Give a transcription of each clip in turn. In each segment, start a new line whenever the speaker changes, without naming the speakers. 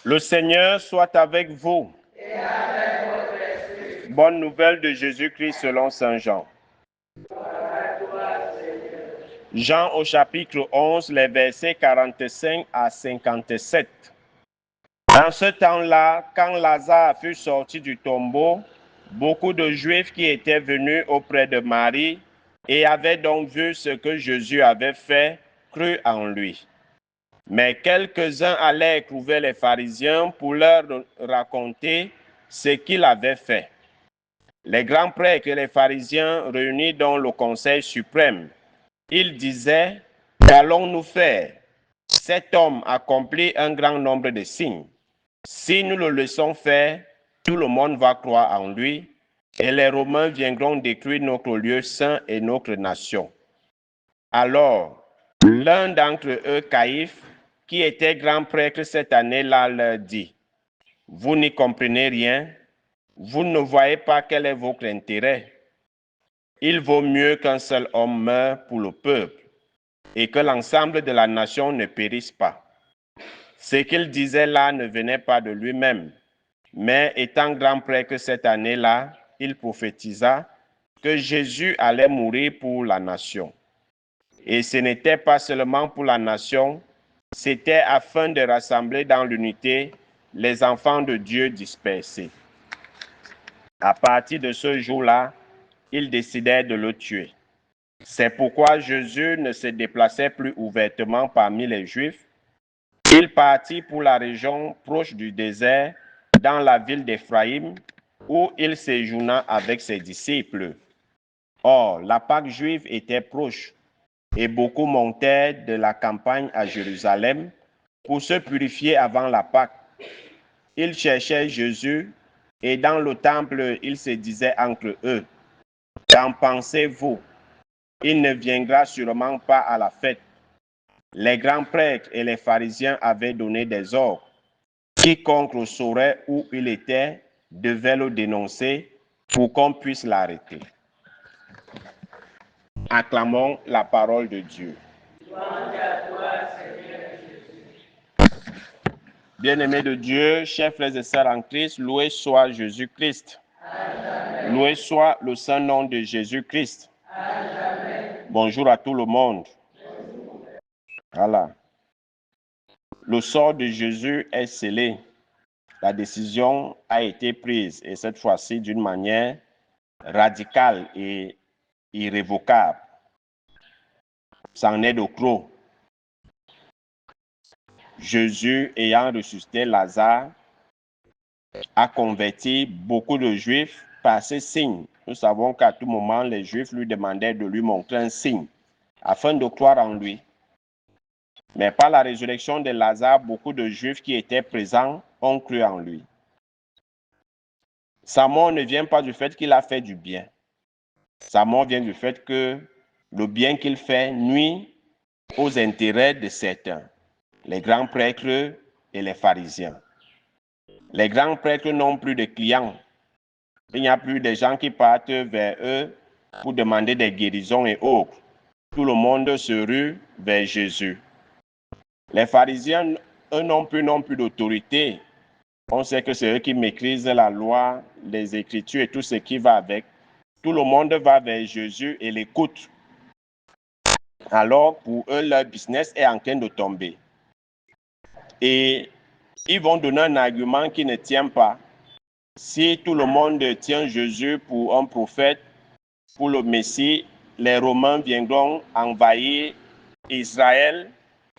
Le Seigneur soit avec vous.
Et avec votre esprit.
Bonne nouvelle de Jésus-Christ selon Saint Jean. Jean au chapitre 11, les versets 45 à 57. En ce temps-là, quand Lazare fut sorti du tombeau, beaucoup de Juifs qui étaient venus auprès de Marie et avaient donc vu ce que Jésus avait fait, crurent en lui. Mais quelques-uns allèrent trouver les pharisiens pour leur raconter ce qu'il avait fait. Les grands prêtres et les pharisiens réunis dans le conseil suprême, ils disaient: qu'allons-nous faire? Cet homme accomplit un grand nombre de signes. Si nous le laissons faire, tout le monde va croire en lui, et les Romains viendront détruire notre lieu saint et notre nation. Alors, l'un d'entre eux, Caïphe, qui était grand prêtre cette année-là, leur dit: vous n'y comprenez rien, vous ne voyez pas quel est votre intérêt. Il vaut mieux qu'un seul homme meure pour le peuple et que l'ensemble de la nation ne périsse pas. Ce qu'il disait là ne venait pas de lui-même, mais étant grand prêtre cette année-là, il prophétisa que Jésus allait mourir pour la nation. Et ce n'était pas seulement pour la nation, c'était afin de rassembler dans l'unité les enfants de Dieu dispersés. À partir de ce jour-là, ils décidèrent de le tuer. C'est pourquoi Jésus ne se déplaçait plus ouvertement parmi les Juifs. Il partit pour la région proche du désert, dans la ville d'Éphraïm, où il séjourna avec ses disciples. Or, la Pâque juive était proche, et beaucoup montèrent de la campagne à Jérusalem pour se purifier avant la Pâque. Ils cherchaient Jésus, et dans le temple, ils se disaient entre eux: qu'en pensez-vous? Il ne viendra sûrement pas à la fête. Les grands prêtres et les pharisiens avaient donné des ordres. Quiconque saurait où il était devait le dénoncer pour qu'on puisse l'arrêter. Acclamons la parole de Dieu. Bien-aimés de Dieu, chers frères et sœurs en Christ, loué soit Jésus-Christ. Loué soit le saint nom de Jésus-Christ. Bonjour à tout le monde. Voilà. Le sort de Jésus est scellé. La décision a été prise, et cette fois-ci d'une manière radicale et irrévocable. C'en est de clos. Jésus, ayant ressuscité Lazare, a converti beaucoup de Juifs par ces signes. Nous savons qu'à tout moment, les Juifs lui demandaient de lui montrer un signe afin de croire en lui. Mais par la résurrection de Lazare, beaucoup de Juifs qui étaient présents ont cru en lui. Sa mort ne vient pas du fait qu'il a fait du bien. Sa mort vient du fait que le bien qu'il fait nuit aux intérêts de certains, les grands prêtres et les pharisiens. Les grands prêtres n'ont plus de clients. Il n'y a plus de gens qui partent vers eux pour demander des guérisons et autres. Tout le monde se rue vers Jésus. Les pharisiens, eux n'ont plus d'autorité. On sait que c'est eux qui maîtrisent la loi, les Écritures et tout ce qui va avec. Tout le monde va vers Jésus et l'écoute. Alors, pour eux, leur business est en train de tomber. Et ils vont donner un argument qui ne tient pas. Si tout le monde tient Jésus pour un prophète, pour le Messie, les Romains viendront envahir Israël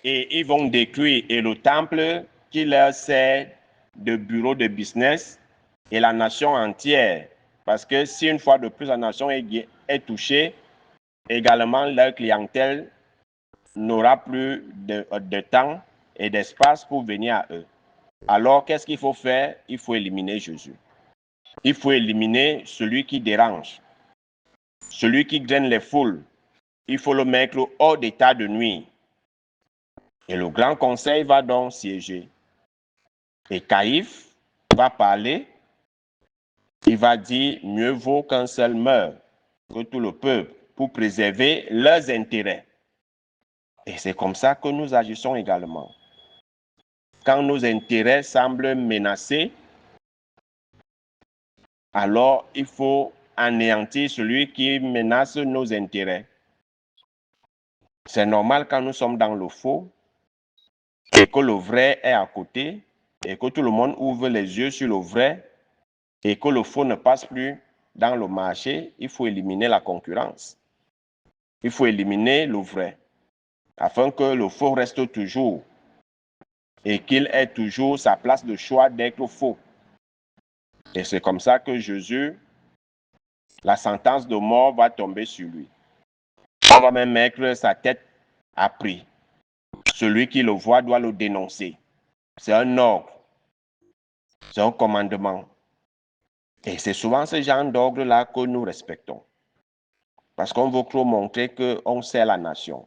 et ils vont détruire et le temple qui leur sert de bureau de business et la nation entière. Parce que si une fois de plus la nation est touchée, également leur clientèle n'aura plus de temps et d'espace pour venir à eux. Alors, qu'est-ce qu'il faut faire? Il faut éliminer Jésus. Il faut éliminer celui qui dérange, celui qui gêne les foules. Il faut le mettre hors d'état de nuire. Et le grand conseil va donc siéger. Et Caïphe va parler. Il va dire: mieux vaut qu'un seul meure que tout le peuple, pour préserver leurs intérêts. Et c'est comme ça que nous agissons également. Quand nos intérêts semblent menacés, alors il faut anéantir celui qui menace nos intérêts. C'est normal quand nous sommes dans le faux et que le vrai est à côté et que tout le monde ouvre les yeux sur le vrai et que le faux ne passe plus dans le marché, il faut éliminer la concurrence. Il faut éliminer le vrai afin que le faux reste toujours et qu'il ait toujours sa place de choix d'être faux. Et c'est comme ça que Jésus, la sentence de mort va tomber sur lui. On va même mettre sa tête à prix. Celui qui le voit doit le dénoncer. C'est un ordre. C'est un commandement. Et c'est souvent ce genre d'ordre-là que nous respectons. Parce qu'on veut trop montrer qu'on sert la nation,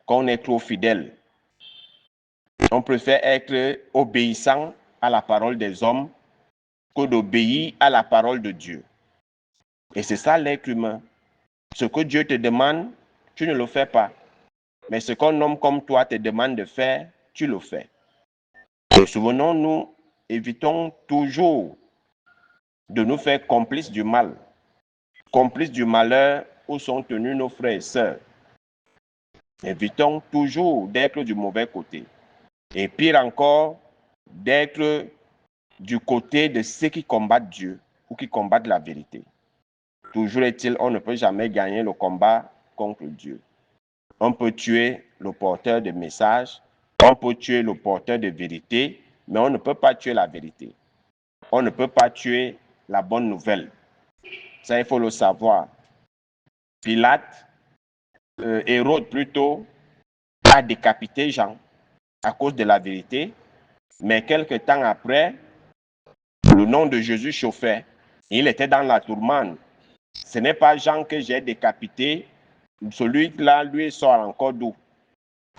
qu'on est trop fidèle. On préfère être obéissant à la parole des hommes que d'obéir à la parole de Dieu. Et c'est ça l'être humain. Ce que Dieu te demande, tu ne le fais pas. Mais ce qu'un homme comme toi te demande de faire, tu le fais. Et souvenons-nous, évitons toujours de nous faire complices du mal, complices du malheur où sont tenus nos frères et sœurs. Évitons toujours d'être du mauvais côté. Et pire encore, d'être du côté de ceux qui combattent Dieu ou qui combattent la vérité. Toujours est-il, on ne peut jamais gagner le combat contre Dieu. On peut tuer le porteur de message, on peut tuer le porteur de vérité, mais on ne peut pas tuer la vérité. On ne peut pas tuer la bonne nouvelle. Ça, il faut le savoir. Pilate, Hérode plutôt, a décapité Jean à cause de la vérité, mais quelque temps après, le nom de Jésus chauffait. Il était dans la tourmente. Ce n'est pas Jean que j'ai décapité, celui-là, lui, sort encore d'où?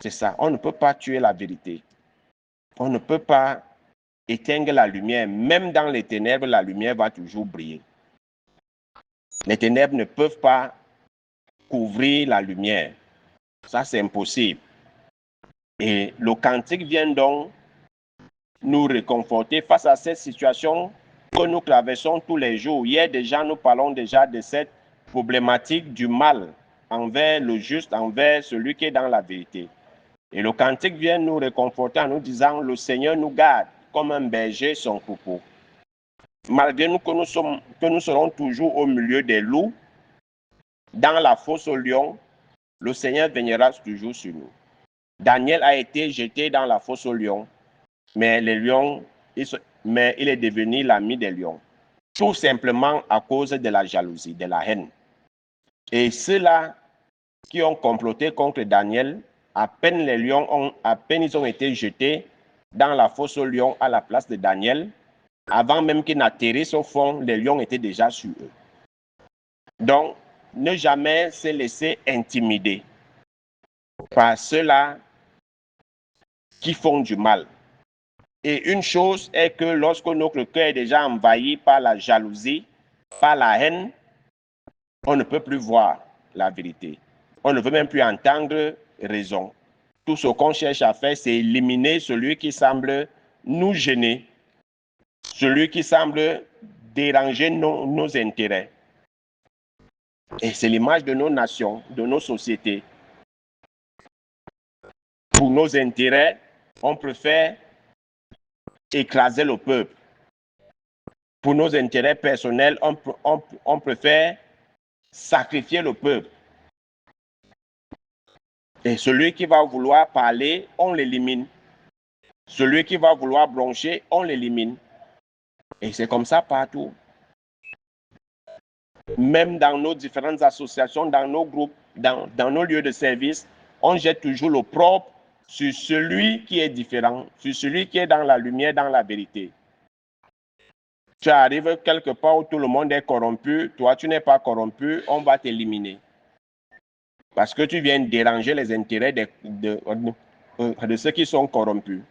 C'est ça, on ne peut pas tuer la vérité. On ne peut pas éteindre la lumière. Même dans les ténèbres, la lumière va toujours briller. Les ténèbres ne peuvent pas couvrir la lumière. Ça, c'est impossible. Et le cantique vient donc nous réconforter face à cette situation que nous traversons tous les jours. Hier déjà, nous parlons déjà de cette problématique du mal envers le juste, envers celui qui est dans la vérité. Et le cantique vient nous réconforter en nous disant, le Seigneur nous garde comme un berger son troupeau. Malgré nous que nous serons toujours au milieu des loups, dans la fosse aux lions, le Seigneur veillera toujours sur nous. Daniel a été jeté dans la fosse aux lions, mais les lions, mais il est devenu l'ami des lions. Tout simplement à cause de la jalousie, de la haine. Et ceux-là qui ont comploté contre Daniel, à peine ils ont été jetés dans la fosse aux lions à la place de Daniel, avant même qu'ils n'atterrissent au fond, les lions étaient déjà sur eux. Donc, ne jamais se laisser intimider par ceux-là qui font du mal. Et une chose est que lorsque notre cœur est déjà envahi par la jalousie, par la haine, on ne peut plus voir la vérité. On ne veut même plus entendre raison. Tout ce qu'on cherche à faire, c'est éliminer celui qui semble nous gêner, celui qui semble déranger nos intérêts. Et c'est l'image de nos nations, de nos sociétés. Pour nos intérêts, on préfère écraser le peuple. Pour nos intérêts personnels, on préfère sacrifier le peuple. Et celui qui va vouloir parler, on l'élimine. Celui qui va vouloir broncher, on l'élimine. Et c'est comme ça partout. Même dans nos différentes associations, dans nos groupes, dans nos lieux de service, on jette toujours l'opprobre sur celui qui est différent, sur celui qui est dans la lumière, dans la vérité. Tu arrives quelque part où tout le monde est corrompu, toi tu n'es pas corrompu, on va t'éliminer. Parce que tu viens déranger les intérêts de ceux qui sont corrompus.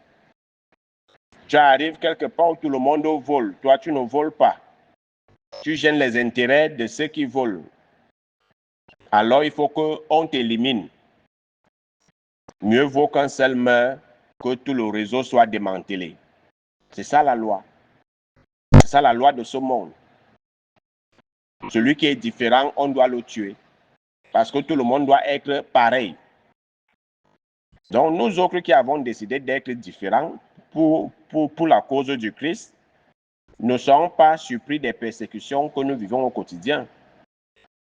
Tu arrives quelque part où tout le monde vole, toi tu ne voles pas. Tu gênes les intérêts de ceux qui volent. Alors il faut qu'on t'élimine. Mieux vaut qu'un seul meure que tout le réseau soit démantelé. C'est ça la loi. C'est ça la loi de ce monde. Celui qui est différent, on doit le tuer. Parce que tout le monde doit être pareil. Donc nous autres qui avons décidé d'être différents pour la cause du Christ, ne sommes pas surpris des persécutions que nous vivons au quotidien.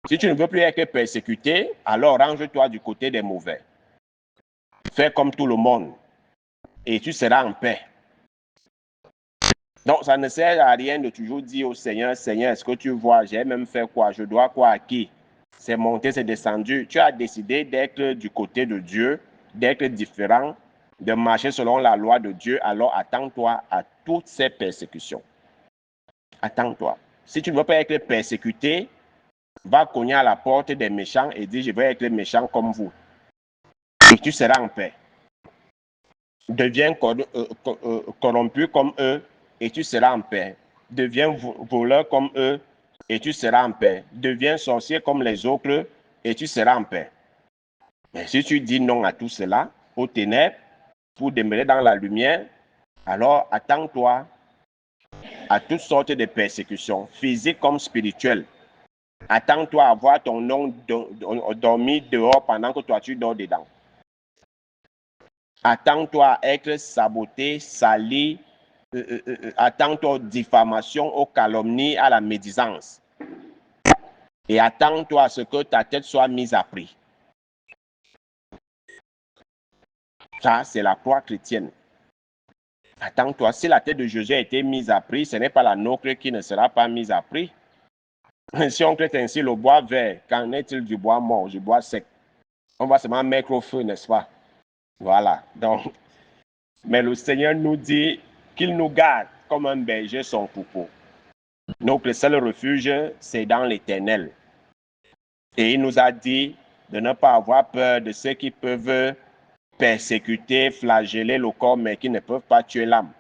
Si tu ne veux plus être persécuté, alors range-toi du côté des mauvais. Fais comme tout le monde et tu seras en paix. Donc, ça ne sert à rien de toujours dire au Seigneur, Seigneur, est-ce que tu vois, j'ai même fait quoi, je dois quoi à qui? C'est monté, c'est descendu. Tu as décidé d'être du côté de Dieu, d'être différent, de marcher selon la loi de Dieu, alors attends-toi à toutes ces persécutions. Attends-toi. Si tu ne veux pas être persécuté, va cogner à la porte des méchants et dis, je veux être méchant comme vous. Et tu seras en paix. Deviens corrompu comme eux et tu seras en paix. Deviens voleur comme eux et tu seras en paix. Deviens sorcier comme les autres et tu seras en paix. Mais si tu dis non à tout cela, aux ténèbres, pour demeurer dans la lumière, alors attends-toi à toutes sortes de persécutions, physiques comme spirituelles. Attends-toi à voir ton nom dormir dehors pendant que toi tu dors dedans. Attends-toi à être saboté, sali. Attends-toi aux diffamations, aux calomnies, à la médisance. Et attends-toi à ce que ta tête soit mise à prix. Ça, c'est la croix chrétienne. Attends-toi, si la tête de Jésus a été mise à prix, ce n'est pas la nôtre qui ne sera pas mise à prix. Si on traite ainsi le bois vert, qu'en est-il du bois mort, du bois sec? On va seulement mettre au feu, n'est-ce pas? Voilà. Donc, mais le Seigneur nous dit qu'il nous garde comme un berger son troupeau. Donc, le seul refuge, c'est dans l'Éternel. Et il nous a dit de ne pas avoir peur de ceux qui peuvent persécuter, flageller le corps, mais qui ne peuvent pas tuer l'âme.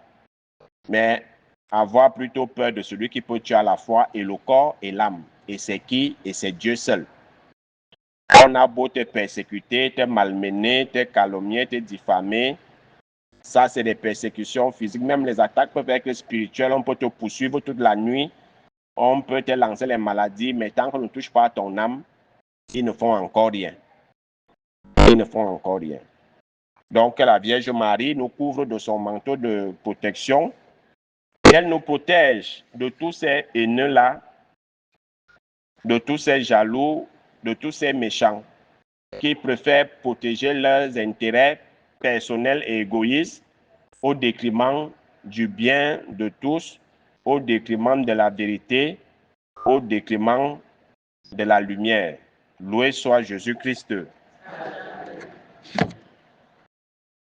Mais avoir plutôt peur de celui qui peut tuer à la fois et le corps et l'âme. Et c'est qui? Et c'est Dieu seul. On a beau te persécuter, te malmener, te calomnier, te diffamer. Ça, c'est des persécutions physiques. Même les attaques peuvent être spirituelles. On peut te poursuivre toute la nuit. On peut te lancer les maladies, mais tant qu'on ne touche pas à ton âme, ils ne font encore rien. Ils ne font encore rien. Donc, la Vierge Marie nous couvre de son manteau de protection. Et elle nous protège de tous ces haineux-là, de tous ces jaloux, de tous ces méchants qui préfèrent protéger leurs intérêts personnels et égoïstes au détriment du bien de tous, au détriment de la vérité, au détriment de la lumière. Loué soit Jésus-Christ.